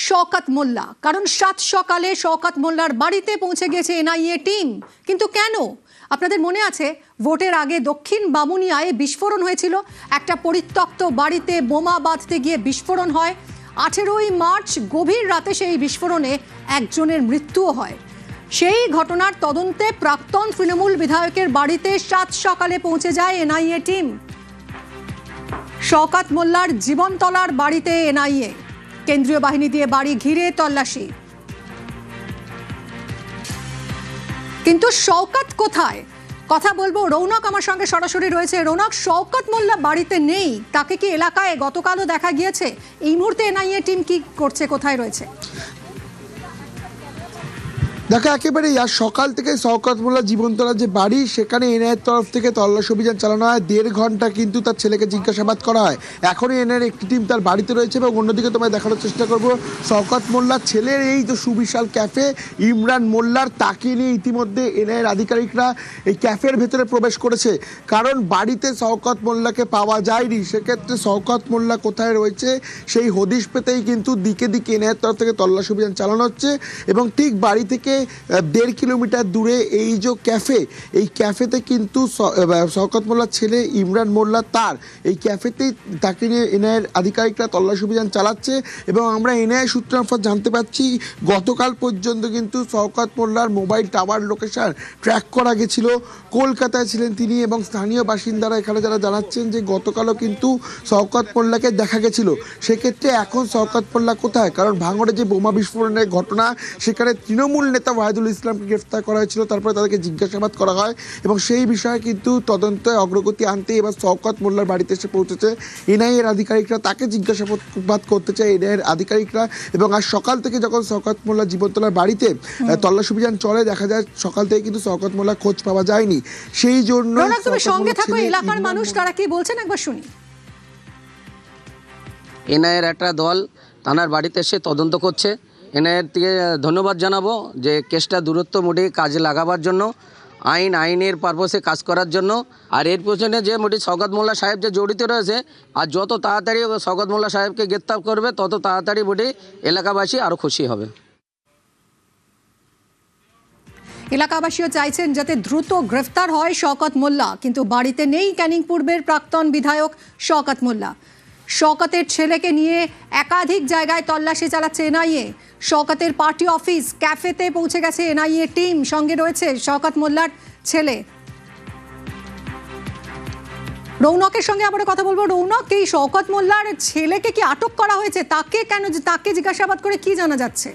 শওকত মোল্লা, কারণ সাত সকালে শওকত মোল্লার বাড়িতে পৌঁছে গেছে এনআইএ টিম। কিন্তু কেন? আপনাদের মনে আছে ভোটের আগে দক্ষিণ বামুনিয়ায় বিস্ফোরণ হয়েছিল, একটা পরিত্যক্ত বাড়িতে বোমা বাঁধতে গিয়ে বিস্ফোরণ হয়। 18ই মার্চ গভীর রাতে সেই বিস্ফোরণে একজনের মৃত্যুও হয়। সেই ঘটনার তদন্তে প্রাক্তন তৃণমূল বিধায়কের বাড়িতে সাত সকালে পৌঁছে যায় এনআইএ টিম। শওকত মোল্লার জীবনতলার বাড়িতে এনআইএ, কেন্দ্রীয় বাহিনী দিয়ে বাড়ি ঘিরে তল্লাশি। কিন্তু শওকত কোথায়? কথা বলবো, রৌনক আমার সঙ্গে সরাসরি রয়েছে। রৌনক, শওকত মোল্লা বাড়িতে নেই, তাকে কি এলাকায় গতকালও দেখা গিয়েছে? এই মুহূর্তে এনআইএ টিম কি করছে, কোথায় রয়েছে? দেখো, একেবারেই আজ সকাল থেকে শওকত মোল্লা জীবনতলার যে বাড়ি, সেখানে এনআইএর তরফ থেকে তল্লাশি অভিযান চালানো হয়। 1.5 ঘন্টা কিন্তু তার ছেলেকে জিজ্ঞাসাবাদ করা হয়। এখনই এনআইএর একটি টিম তার বাড়িতে রয়েছে এবং অন্যদিকে তোমায় দেখানোর চেষ্টা করব শওকত মোল্লার ছেলের এই যে সুবিশাল ক্যাফে ইমরান মোল্লার, তাকে নিয়ে ইতিমধ্যে এনআইএর আধিকারিকরা এই ক্যাফের ভেতরে প্রবেশ করেছে। কারণ বাড়িতে শওকত মোল্লাকে পাওয়া যায়নি, সেক্ষেত্রে শওকত মোল্লা কোথায় রয়েছে সেই হদিশ পেতেই কিন্তু দিকে দিকে এনআইএর তরফ থেকে তল্লাশি অভিযান চালানো হচ্ছে। এবং ঠিক বাড়ি থেকে 1.5 কিলোমিটার দূরে এই যে ক্যাফে, এই ক্যাফেতে কিন্তু শওকত মোল্লার ছেলে ইমরান মোল্লা তার এই ক্যাফেতেই তাকে নিয়ে এনআইএর আধিকারিকরা তল্লাশি অভিযান চালাচ্ছে। এবং আমরা এনআইএ সূত্র মারফত জানতে পারছি গতকাল পর্যন্ত কিন্তু শওকত মোল্লার মোবাইল টাওয়ার লোকেশন ট্র্যাক করা গেছিল। কলকাতায় ছিলেন তিনি এবং স্থানীয় বাসিন্দারা এখানে যারা জানাচ্ছেন যে গতকালও কিন্তু শওকত মোল্লাকে দেখা গেছিল। সেক্ষেত্রে এখন শওকত মোল্লা কোথায়? কারণ ভাঙড়ে যে বোমা বিস্ফোরণের ঘটনা, সেখানে তৃণমূল নেতা ওয়াহিদুল ইসলামকে গ্রেফতার করা হয়েছিল, তারপরে তাদেরকে জিজ্ঞাসাবাদ করা হয় এবং সেই বিষয়ে কিন্তু তদন্তে অগ্রগতি আনতে এবার শওকত মোল্লার বাড়িতে এসে পৌঁছেছে এনআইএর আধিকারিকরা। তাকে জিজ্ঞাসাবাদ করতে চায় এনআইএর আধিকারিকরা। এবং আজ সকাল থেকে যখন শওকত মোল্লা জীবনতলার বাড়িতে তল্লাশি অভিযান চলে, দেখা যায় সকাল থেকে কিন্তু শওকত মোল্লার খোঁজ পাওয়া যায়নি। সেই জন্য সঙ্গে থাকো, এলাকার মানুষ তারা কি বলছেন একবার শুনি। এনআইএর একটা দল থানার বাড়িতে এসে তদন্ত করছে। এনআইএর থেকে ধন্যবাদ জানাবো যে কেসটা দূরত্ব মোটে কাজে লাগাবার জন্য, আইনের পারপসে কাজ করার জন্য। আর এর পেছনে যে মোটি শওকত মোল্লা সাহেব যে জড়িত রয়েছে, আর যত তাড়াতাড়ি শওকত মোল্লা সাহেবকে গ্রেপ্তার করবে তত তাড়াতাড়ি মোটি এলাকাবাসী আরও খুশি হবে। এলাকাবাসীও চাইছেন যাতে দ্রুত গ্রেফতার হয় শওকত মোল্লা, কিন্তু বাড়িতে নেই ক্যানিং পূর্বের প্রাক্তন বিধায়ক শওকত মোল্লা। শওকতের ছেলেকে নিয়ে একাধিক জায়গায় তল্লাশি চালাচ্ছে এনআইএ। শওকতের পার্টি অফিস, ক্যাফেতে পৌঁছে গেছে এনআইএ টিম, সঙ্গে রয়েছে শওকত মোল্লার ছেলে। রৌনকের সঙ্গে আবার কথা বলবো। রৌনক, এই শওকত মোল্লার ছেলেকে কি আটক করা হয়েছে? তাকে কেন, তাকে জিজ্ঞাসাবাদ করে কি জানা যাচ্ছে?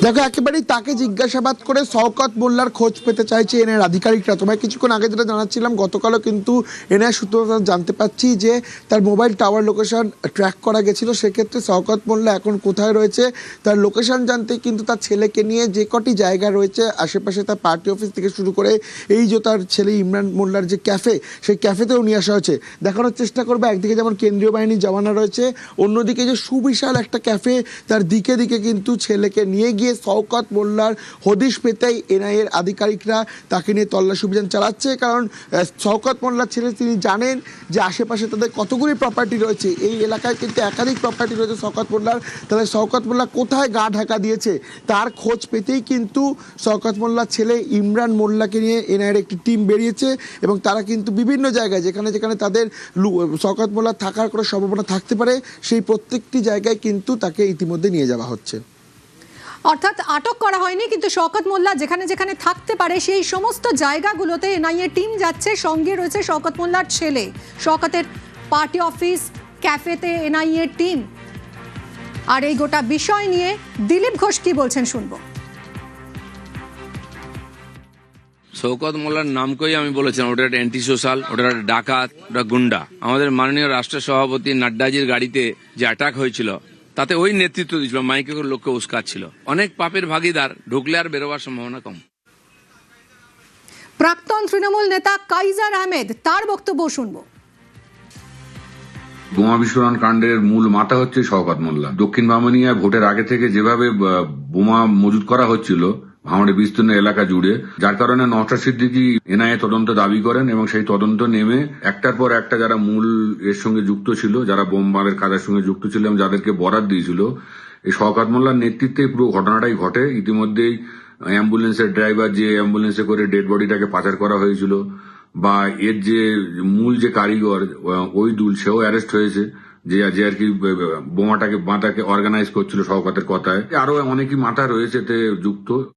দেখো, একেবারেই তাকে জিজ্ঞাসাবাদ করে শওকত মোল্লার খোঁজ পেতে চাইছে এনআইএর আধিকারিকরা। তোমায় কিছুক্ষণ আগে যেটা জানাচ্ছিলাম, গতকালও কিন্তু এনআইএ সূত্র জানতে পাচ্ছি যে তার মোবাইল টাওয়ার লোকেশন ট্র্যাক করা গেছিল। সেক্ষেত্রে শওকত মোল্লা এখন কোথায় রয়েছে তার লোকেশন জানতে কিন্তু তার ছেলেকে নিয়ে যে কটি জায়গা রয়েছে আশেপাশে, তার পার্টি অফিস থেকে শুরু করে এই যে তার ছেলে ইমরান মোল্লার যে ক্যাফে, সেই ক্যাফেতেও নিয়ে আসা হয়েছে। দেখানোর চেষ্টা করবে, একদিকে যেমন কেন্দ্রীয় বাহিনী জওয়ানরা রয়েছে, অন্যদিকে যে সুবিশাল একটা ক্যাফে, তার দিকে দিকে কিন্তু ছেলেকে নিয়ে গিয়ে শওকত মোল্লার হদিশ পেতেই এনআইএর আধিকারিকরা তাকে নিয়ে তল্লাশি অভিযান চালাচ্ছে। কারণ শওকত মোল্লার ছেলে তিনি জানেন যে আশেপাশে তাদের কতগুলি প্রপার্টি রয়েছে, এই এলাকায় কিন্তু একাধিক প্রপার্টি রয়েছে শওকত মোল্লার। তাহলে শওকত মোল্লা কোথায় গা ঢাকা দিয়েছে তার খোঁজ পেতেই কিন্তু শওকত মোল্লার ছেলে ইমরান মোল্লাকে নিয়ে এনআইএর একটি টিম বেরিয়েছে এবং তারা কিন্তু বিভিন্ন জায়গায় যেখানে যেখানে তাদের শওকত মোল্লার থাকার কোনো সম্ভাবনা থাকতে পারে, সেই প্রত্যেকটি জায়গায় কিন্তু তাকে ইতিমধ্যে নিয়ে যাওয়া হচ্ছে। অর্থাৎ আটক করা হয়নি, কিন্তু শওকত মোল্লা যেখানে যেখানে থাকতে পারে সেই সমস্ত জায়গাগুলোতে এনআইএ টিম যাচ্ছে। সঙ্গে রয়েছে শওকত মোল্লার ছেলে, শওকতের পার্টি অফিস, ক্যাফেতে এনআইএ টিম। আর এই গোটা বিষয় নিয়ে দিলীপ ঘোষ কি বলছেন শুনবো। শওকত মোল্লার নামকেই আমি বলেছিলাম ওটা একটা অ্যান্টি সোশ্যাল, ওটা একটা ডাকাত, ওটা গুন্ডা। আমাদের মাননীয় রাষ্ট্র সভাপতি নাড্ডাজির গাড়িতে যে অ্যাটাক হয়েছিল, তাতে ওই নেতৃত্ব দিয়েছিল, মাইকে লোককে উস্কাচ্ছিল। অনেক পাপের ভাগিদার, ঢুকলে আর বেরোবার সম্ভাবনা কম। প্রাক্তন তৃণমূল নেতা কাইজার আহমেদ, তার বক্তব্য শুনবো। বোমা বিস্ফোরণ কাণ্ডের মূল মাথা হচ্ছে শওকত মোল্লা। দক্ষিণ বামুনিয়া ভোটের আগে থেকে যেভাবে বোমা মজুত করা হচ্ছিল, ভাঙড়ে বিস্তীর্ণ এলাকা জুড়ে, যার কারণে নওশাদ সিদ্দিকী এনআইএ তদন্ত দাবি করেন এবং সেই তদন্ত নেমে একটার পর একটা যারা মূল এর সঙ্গে যুক্ত ছিল, যারা বোমবারের কাজের সঙ্গে যুক্ত ছিল এবং যাদেরকে বরাত দিয়েছিল, এই শওকত মোল্লার নেতৃত্বে পুরো ঘটনাটাই ঘটে। ইতিমধ্যেই অ্যাম্বুলেন্সের ড্রাইভার যে অ্যাম্বুলেন্সে করে ডেড বডিটাকে পাচার করা হয়েছিল, বা এর যে মূল যে কারিগর ওইদুল, সেও অ্যারেস্ট হয়েছে, যে আর কি বোমাটাকে অর্গানাইজ করছিল শওকতের কথায়। আরো অনেকই মাথা রয়েছে এতে যুক্ত।